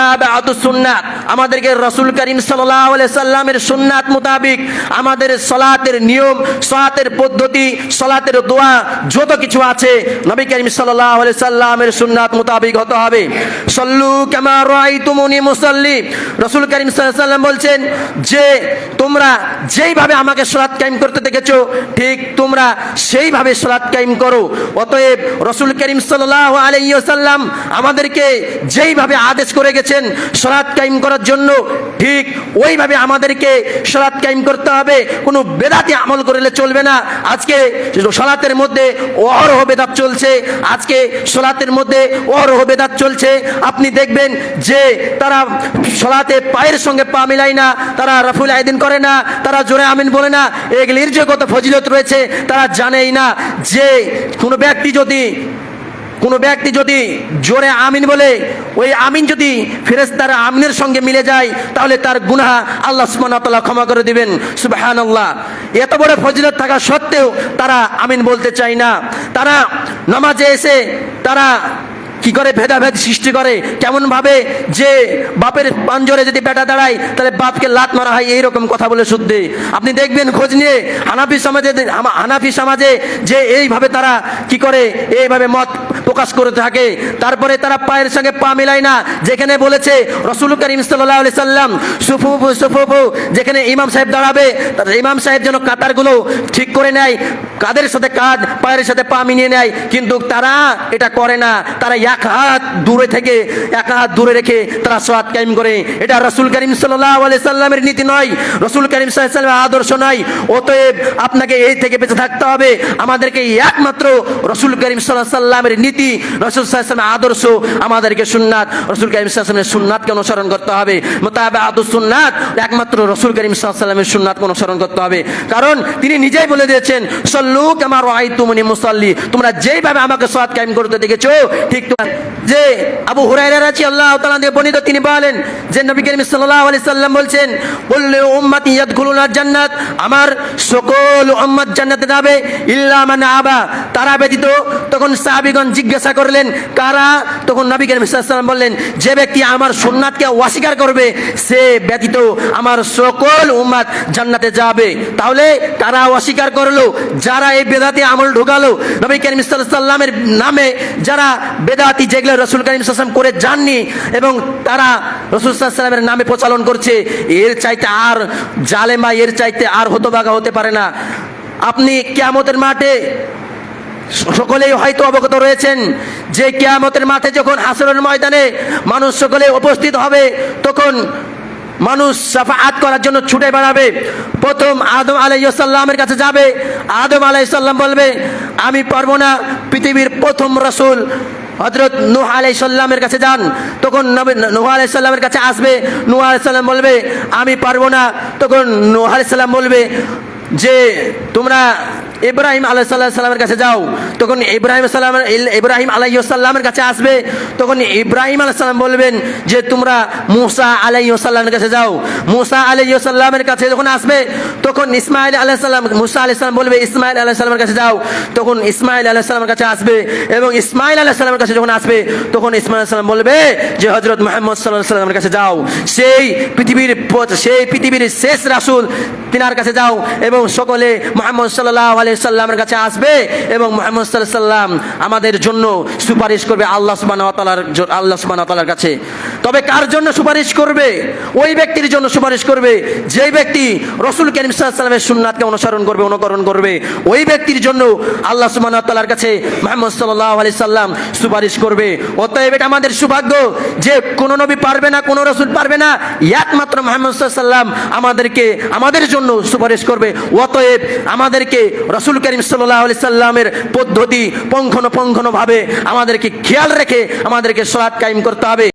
মুতাবাআতুস সুন্নাত, আমাদেরকে রাসূল করিম সাল্লাল্লাহু আলাইহি সাল্লামের সুন্নাত মোতাবেক আমাদের সালাতের নিয়ম, সালাতের পদ্ধতি, সালাতের দোয়া যত কিছু আছে নবী করিম সাল্লাল্লাহু আলাইহি সাল্লামের সুন্নাত মোতাবেক হতে হবে। সাল্লু কামা রাআইতুমুনি মুসাল্লি, রাসূল করিম সাল্লাল্লাহু আলাইহি সাল্লাম বলছেন যে তোমরা যেইভাবে আমাকে সালাত কায়েম করতে দেখেছো ঠিক তোমরা সেইভাবে সালাত কায়েম করো। অতএব রাসূল করিম সাল্লাল্লাহু আলাইহি ওয়াসাল্লাম আমাদেরকে যেইভাবে আদেশ করে গেছেন সালাত কায়েম করার জন্য ঠিক ওইভাবে আমাদেরকে সালাত কায়েম করতে হবে। কোনো বেদাতি আমল করলে চলবে না। আজকে সালাতের মধ্যে অহরহ বেদাত চলছে, আজকে সালাতের মধ্যে অহরহ বেদাত চলছে। আপনি দেখবেন যে তারা সালাতে পায়ের সঙ্গে পা মিলায় না, তারা রাফুল আইদিন করে না, তারা জোরে আমিন বলে না। এগুলির যে কত ফজিলত রয়েছে তারা জানেই না যে কোনো ব্যক্তি যদি জোরে আমিন বলে ওই আমিন যদি ফেরেশতার আমিনের সঙ্গে মিলে যায় তাহলে তার গুনাহ আল্লাহ সুবহানাহু ওয়া তাআলা ক্ষমা করে দিবেন। সুবহানাল্লাহ। এত বড় ফজিলত থাকা সত্ত্বেও তারা আমিন বলতে চায় না। তারা নামাজে এসে তারা কি করে ভেদাভেদ সৃষ্টি করে, কেমন ভাবে যে বাপের পাঞ্জরে যদি বেটা দাঁড়ায় তাহলে বাপকে লাত মারা হয়, এইরকম কথা বলে শুদ্ধে। আপনি দেখবেন খোঁজ নিয়ে হানাফি সমাজে যে এইভাবে তারা কি করে এইভাবে মত প্রকাশ করে থাকে। তারপরে তারা পায়ের সঙ্গে পা মিলায় না, যেখানে বলেছে রাসূল করিম সাল্লাল্লাহু আলাইহি সাল্লাম সুফুফু যেখানে ইমাম সাহেব দাঁড়াবে ইমাম সাহেব যেন কাতারগুলো ঠিক করে নেয়, কাদের সাথে কাঁধ পায়ের সাথে পা মিলিয়ে নেয়, কিন্তু তারা এটা করে না। তারা এক হাত দূরে রেখে তারা সালাত কায়েম করে। এটা রাসূল করিম সাল্লাল্লাহু আলাইহি সাল্লামের নীতি নয়, রাসূল করিম সাল্লাল্লাহু আলাইহি সাল্লামের আদর্শ নয়। অতএব আপনাকে এই থেকে বেঁচে থাকতে হবে। আমাদেরকে একমাত্র রাসূল করিম সাল্লাল্লাহু আলাইহি সাল্লামের নীতি, রাসূল সাল্লাল্লাহু আলাইহি সাল্লামের আদর্শ, আমাদেরকে সুন্নাত, রাসূল করিম সাল্লাল্লাহু আলাইহি সাল্লামের সুন্নাতকে অনুসরণ করতে হবে। মুতাবাআতুস সুন্নাত, একমাত্র রাসূল করিম সাল্লাল্লাহু আলাইহি সাল্লামের সুন্নাতকে অনুসরণ করতে হবে। কারণ তিনি নিজেই বলে দিয়েছেন সাল্লু কামা রাআইতুমুনি মুসাল্লি, তোমরা যেইভাবে আমাকে সালাত কায়েম করতে দেখেছো ঠিক যে আবু হুরায়রা রাদিয়াল্লাহু তাআলা থেকে বর্ণিত, তিনি বলেন যে নবী করিম সাল্লাল্লাহু আলাইহি সাল্লাম বলছেন কুল্লু উম্মতি ইয়াদখুলুনা জান্নাত, আমার সকল উম্মত জান্নাতে যাবে ইল্লা মান আবা, তারা ব্যতীত। তখন সাহাবীগণ জিজ্ঞাসা করলেন কারা? তখন নবী করিম সাল্লাল্লাহু আলাইহি সাল্লাম বললেন যে ব্যক্তি আমার সুন্নাতকে অস্বীকার করবে সে ব্যতীত আমার সকল উম্মত জান্নাতে যাবে। তাহলে কারা অস্বীকার করলো? যারা এই বেদাতি আমল ঢোকালো, নবী করিম সাল্লাল্লাহু আলাইহি সাল্লামের নামে যারা বেদাতি যেগুলো রাসূল করিম সাল্লাল্লাহু আলাইহি সাল্লাম করে যাননি এবং তারা রাসূল সাল্লাল্লাহু আলাইহি সাল্লামের নামে প্রচলন করছে, এর চাইতে আর জালেমা, এর চাইতে আর হতভাগা হতে পারে না। আপনি কিয়ামতের মাঠে সকলেই হয়তো অবগত রয়েছেন যে কিয়ামতের মাঠে যখন হাসরের ময়দানে মানুষ সকলে উপস্থিত হবে তখন মানুষ শাফাআত করার জন্য ছুটে বেড়াবে। প্রথম আদম আলাইহিস সালামের কাছে যাবে। আদম আলাইহিস সালাম বলবে আমি পারবো না। পৃথিবীর প্রথম রাসূল হযরত নূহ আলাইহিস সালামের কাছে যান। তখন নূহ আলাইহিস সালামের কাছে আসবে। নূহ আলাইহিস সালাম বলবে আমি পারবো না। তখন নূহ আলাইহিস সালাম বলবে যে তোমরা ইব্রাহিম আলাইহিস সালামের কাছে যাও। তখন ইব্রাহিম আলাইহিস সালামের কাছে আসবে। তখন ইব্রাহিম আলাইহিস সালাম বলবেন যে তোমরা মূসা আলাইহিস সালামের কাছে যাও। মূসা আলাইহিস সালামের কাছে যখন আসবে তখন ইসমাঈল আলাইহিস সালাম, মূসা আলাইহিস সালাম বলবে ইসমাঈল আলাইহিস সালামের কাছে যাও। তখন ইসমাঈল আলাইহিস সালামের কাছে আসবে এবং ইসমাঈল আলাইহিস সালামের কাছে যখন আসবে তখন ইসমাঈল আলাইহিস সালাম বলবে যে হযরত মুহাম্মদ সাল্লাল্লাহু আলাইহি সাল্লামের কাছে যাও। সেই পৃথিবীর শেষ রাসূল তিনার কাছে যাও এবং সকলে মুহাম্মদ সাল্লাল্লাহু আলাইহি সাল্লামের কাছে আসবে এবং মুহাম্মদ সাল্লাল্লাহু আলাইহি সাল্লাম আমাদের জন্য সুপারিশ করবে আল্লাহ সুবহানাহু ওয়া তাআলার কাছে। তবে কার জন্য সুপারিশ করবে? ওই ব্যক্তির জন্য সুপারিশ করবে যে ব্যক্তি রাসূল করিম সাল্লাল্লাহু আলাইহি সাল্লামের সুন্নাতকে অনুকরণ করবে। ওই ব্যক্তির জন্য আল্লাহ সুবহানাহু ওয়া তাআলার কাছে মুহাম্মদ সাল্লাল্লাহু আলাইহি সাল্লাম সুপারিশ করবে। অতএব এটা আমাদের সৌভাগ্য যে কোন নবী পারবে না, কোন রাসূল পারবে না, একমাত্র মুহাম্মদ সাল্লাল্লাহু আলাইহি সাল্লাম আমাদের জন্য সুপারিশ করবে। অতএব আমাদেরকে রাসূল করিম সাল্লাল্লাহু আলাইহি সাল্লামের পদ্ধতি পুঙ্খানুপুঙ্খভাবে আমাদেরকে খেয়াল রেখে আমাদেরকে সালাত কায়েম করতে হবে।